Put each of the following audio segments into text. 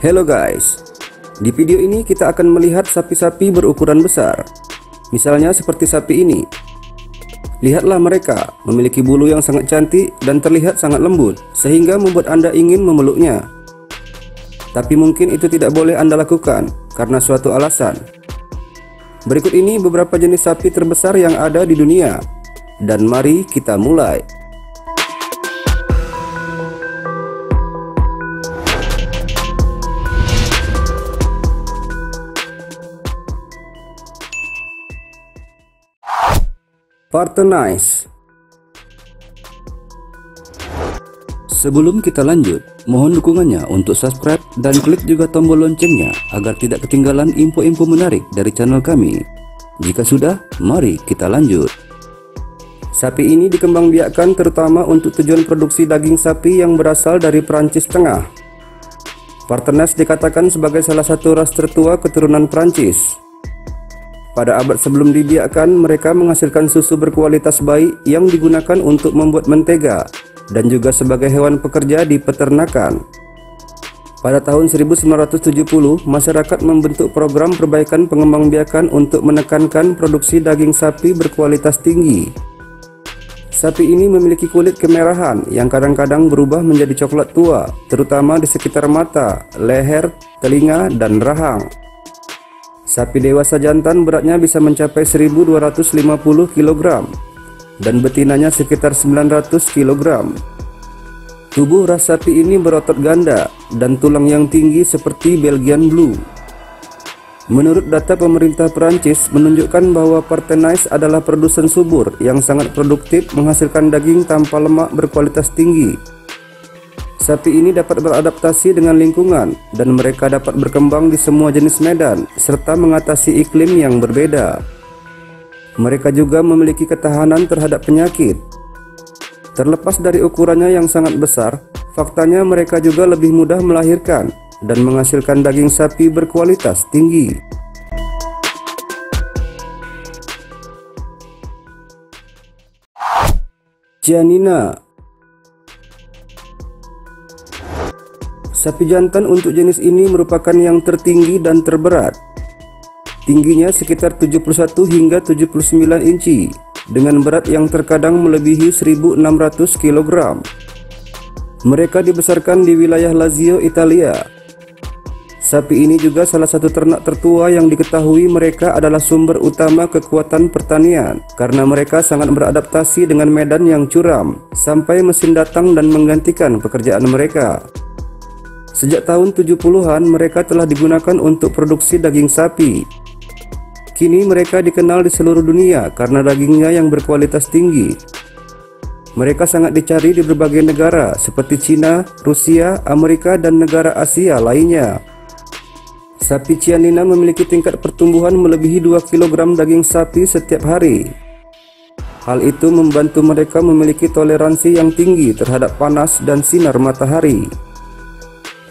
Hello guys, di video ini kita akan melihat sapi-sapi berukuran besar. Misalnya seperti sapi ini. Lihatlah mereka memiliki bulu yang sangat cantik dan terlihat sangat lembut, sehingga membuat Anda ingin memeluknya. Tapi mungkin itu tidak boleh Anda lakukan karena suatu alasan. Berikut ini beberapa jenis sapi terbesar yang ada di dunia. Dan mari kita mulai. Parthenais. Sebelum kita lanjut, mohon dukungannya untuk subscribe dan klik juga tombol loncengnya agar tidak ketinggalan info-info menarik dari channel kami. Jika sudah, mari kita lanjut. Sapi ini dikembangbiakkan terutama untuk tujuan produksi daging sapi yang berasal dari Prancis Tengah. Parthenais dikatakan sebagai salah satu ras tertua keturunan Prancis. Pada abad sebelum dibiakkan, mereka menghasilkan susu berkualitas baik yang digunakan untuk membuat mentega dan juga sebagai hewan pekerja di peternakan. Pada tahun 1970, masyarakat membentuk program perbaikan pengembangbiakan untuk menekankan produksi daging sapi berkualitas tinggi. Sapi ini memiliki kulit kemerahan yang kadang-kadang berubah menjadi coklat tua, terutama di sekitar mata, leher, telinga, dan rahang. Sapi dewasa jantan beratnya bisa mencapai 1250 kg dan betinanya sekitar 900 kg. Tubuh ras sapi ini berotot ganda dan tulang yang tinggi seperti Belgian Blue. Menurut data pemerintah Prancis menunjukkan bahwa Parthenais adalah produsen subur yang sangat produktif menghasilkan daging tanpa lemak berkualitas tinggi. Sapi ini dapat beradaptasi dengan lingkungan dan mereka dapat berkembang di semua jenis medan serta mengatasi iklim yang berbeda. Mereka juga memiliki ketahanan terhadap penyakit. Terlepas dari ukurannya yang sangat besar, faktanya mereka juga lebih mudah melahirkan dan menghasilkan daging sapi berkualitas tinggi. Chianina. Sapi jantan untuk jenis ini merupakan yang tertinggi dan terberat. Tingginya sekitar 71 hingga 79 inci dengan berat yang terkadang melebihi 1600 kg. Mereka dibesarkan di wilayah Lazio, Italia. Sapi ini juga salah satu ternak tertua yang diketahui mereka adalah sumber utama kekuatan pertanian karena mereka sangat beradaptasi dengan medan yang curam sampai mesin datang dan menggantikan pekerjaan mereka. Sejak tahun 70-an mereka telah digunakan untuk produksi daging sapi. Kini mereka dikenal di seluruh dunia karena dagingnya yang berkualitas tinggi. Mereka sangat dicari di berbagai negara seperti Cina, Rusia, Amerika, dan negara Asia lainnya. Sapi Chianina memiliki tingkat pertumbuhan melebihi 2 kg daging sapi setiap hari. Hal itu membantu mereka memiliki toleransi yang tinggi terhadap panas dan sinar matahari.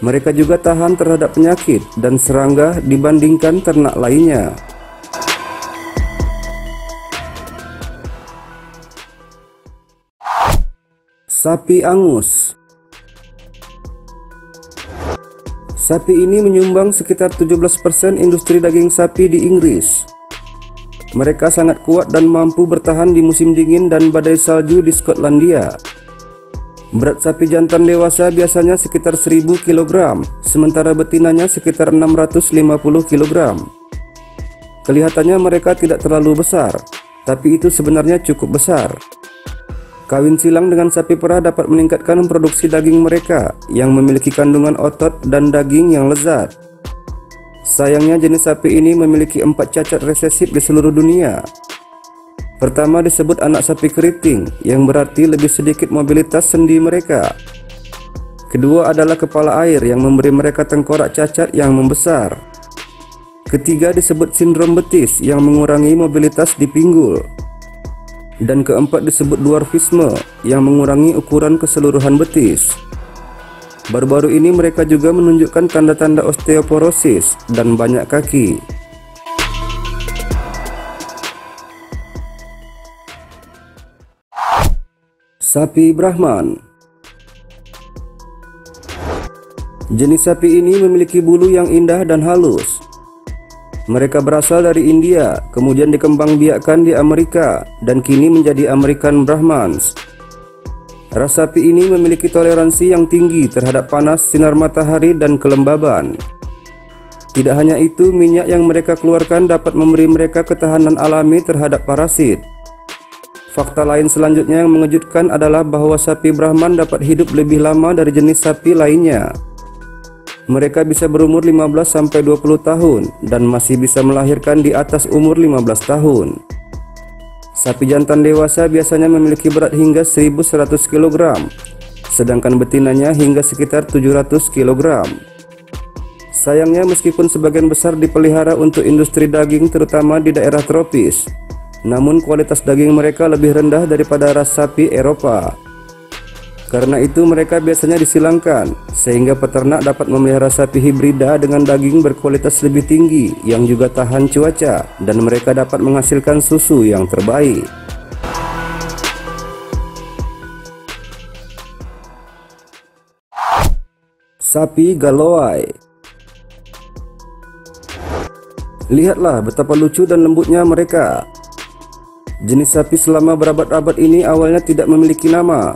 Mereka juga tahan terhadap penyakit dan serangga dibandingkan ternak lainnya. Sapi Angus. Sapi ini menyumbang sekitar 17% industri daging sapi di Inggris. Mereka sangat kuat dan mampu bertahan di musim dingin dan badai salju di Skotlandia. Berat sapi jantan dewasa biasanya sekitar 1000 kg, sementara betinanya sekitar 650 kg. Kelihatannya mereka tidak terlalu besar, tapi itu sebenarnya cukup besar. Kawin silang dengan sapi perah dapat meningkatkan produksi daging mereka yang memiliki kandungan otot dan daging yang lezat. Sayangnya jenis sapi ini memiliki 4 cacat resesif di seluruh dunia. Pertama disebut anak sapi keriting, yang berarti lebih sedikit mobilitas sendi mereka. Kedua adalah kepala air yang memberi mereka tengkorak cacat yang membesar. Ketiga disebut sindrom betis yang mengurangi mobilitas di pinggul. Dan keempat disebut dwarfisme yang mengurangi ukuran keseluruhan betis. Baru-baru ini mereka juga menunjukkan tanda-tanda osteoporosis dan banyak kaki. Sapi Brahman. Jenis sapi ini memiliki bulu yang indah dan halus. Mereka berasal dari India, kemudian dikembangbiakkan di Amerika, dan kini menjadi American Brahmans. Ras sapi ini memiliki toleransi yang tinggi terhadap panas, sinar matahari, dan kelembaban. Tidak hanya itu, minyak yang mereka keluarkan dapat memberi mereka ketahanan alami terhadap parasit. Fakta lain selanjutnya yang mengejutkan adalah bahwa sapi Brahman dapat hidup lebih lama dari jenis sapi lainnya. Mereka bisa berumur 15-20 tahun dan masih bisa melahirkan di atas umur 15 tahun. Sapi jantan dewasa biasanya memiliki berat hingga 1100 kg, sedangkan betinanya hingga sekitar 700 kg. Sayangnya, meskipun sebagian besar dipelihara untuk industri daging terutama di daerah tropis, namun kualitas daging mereka lebih rendah daripada ras sapi Eropa. Karena itu mereka biasanya disilangkan, sehingga peternak dapat memelihara sapi hibrida dengan daging berkualitas lebih tinggi yang juga tahan cuaca, dan mereka dapat menghasilkan susu yang terbaik. Sapi Galloway. Lihatlah betapa lucu dan lembutnya mereka. Jenis sapi selama berabad-abad ini awalnya tidak memiliki nama.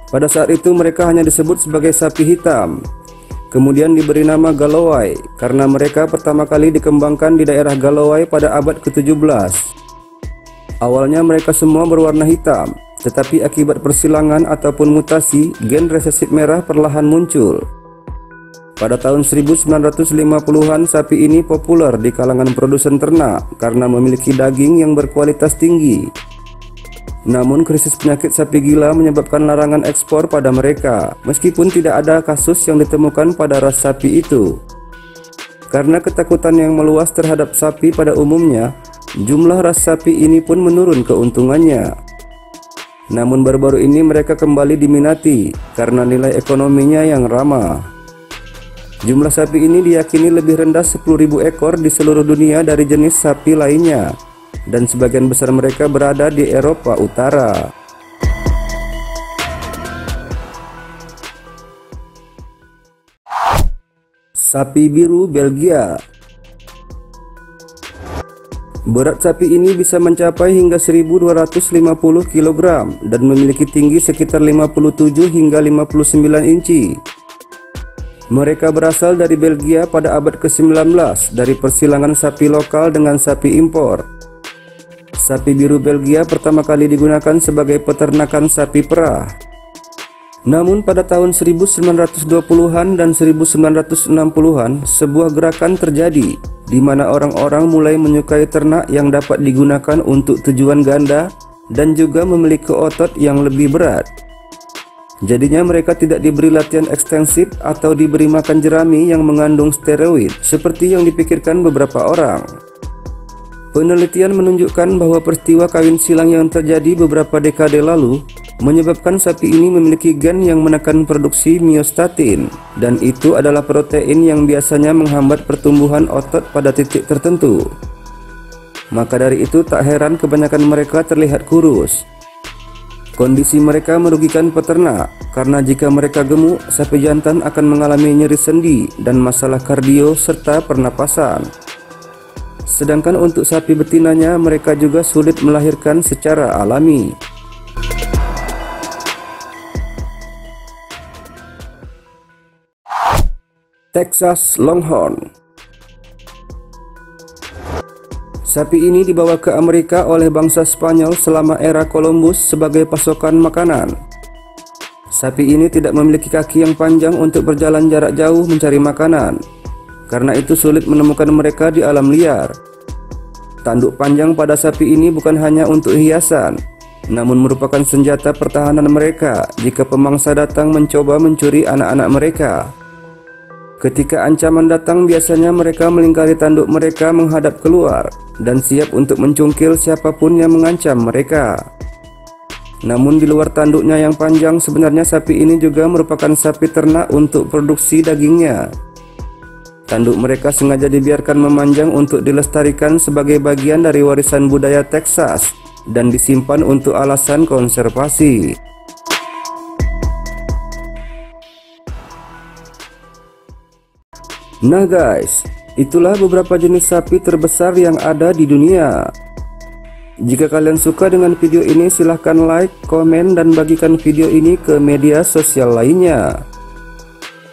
Pada saat itu mereka hanya disebut sebagai sapi hitam. Kemudian diberi nama Galloway karena mereka pertama kali dikembangkan di daerah Galloway pada abad ke-17. Awalnya mereka semua berwarna hitam, tetapi akibat persilangan ataupun mutasi, gen resesif merah perlahan muncul. Pada tahun 1950-an, sapi ini populer di kalangan produsen ternak karena memiliki daging yang berkualitas tinggi. Namun krisis penyakit sapi gila menyebabkan larangan ekspor pada mereka, meskipun tidak ada kasus yang ditemukan pada ras sapi itu. Karena ketakutan yang meluas terhadap sapi pada umumnya, jumlah ras sapi ini pun menurun keuntungannya. Namun baru-baru ini mereka kembali diminati karena nilai ekonominya yang ramah. Jumlah sapi ini diyakini lebih rendah 10.000 ekor di seluruh dunia dari jenis sapi lainnya, dan sebagian besar mereka berada di Eropa Utara. Sapi biru Belgia. Berat sapi ini bisa mencapai hingga 1.250 kg dan memiliki tinggi sekitar 57 hingga 59 inci. Mereka berasal dari Belgia pada abad ke-19 dari persilangan sapi lokal dengan sapi impor. Sapi biru Belgia pertama kali digunakan sebagai peternakan sapi perah. Namun pada tahun 1920-an dan 1960-an, sebuah gerakan terjadi di mana orang-orang mulai menyukai ternak yang dapat digunakan untuk tujuan ganda dan juga memiliki otot yang lebih berat. Jadinya mereka tidak diberi latihan ekstensif atau diberi makan jerami yang mengandung steroid seperti yang dipikirkan beberapa orang. Penelitian menunjukkan bahwa peristiwa kawin silang yang terjadi beberapa dekade lalu menyebabkan sapi ini memiliki gen yang menekan produksi myostatin, dan itu adalah protein yang biasanya menghambat pertumbuhan otot pada titik tertentu. Maka dari itu tak heran kebanyakan mereka terlihat kurus. Kondisi mereka merugikan peternak, karena jika mereka gemuk, sapi jantan akan mengalami nyeri sendi dan masalah kardio serta pernapasan. Sedangkan untuk sapi betinanya, mereka juga sulit melahirkan secara alami. Texas Longhorn. Sapi ini dibawa ke Amerika oleh bangsa Spanyol selama era Columbus sebagai pasokan makanan. Sapi ini tidak memiliki kaki yang panjang untuk berjalan jarak jauh mencari makanan. Karena itu sulit menemukan mereka di alam liar. Tanduk panjang pada sapi ini bukan hanya untuk hiasan, namun merupakan senjata pertahanan mereka jika pemangsa datang mencoba mencuri anak-anak mereka. Ketika ancaman datang, biasanya mereka melingkari tanduk mereka menghadap keluar dan siap untuk mencungkil siapapun yang mengancam mereka. Namun di luar tanduknya yang panjang, sebenarnya sapi ini juga merupakan sapi ternak untuk produksi dagingnya. Tanduk mereka sengaja dibiarkan memanjang untuk dilestarikan sebagai bagian dari warisan budaya Texas dan disimpan untuk alasan konservasi. Nah guys, itulah beberapa jenis sapi terbesar yang ada di dunia. Jika kalian suka dengan video ini, silahkan like, komen, dan bagikan video ini ke media sosial lainnya.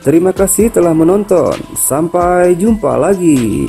Terima kasih telah menonton. Sampai jumpa lagi.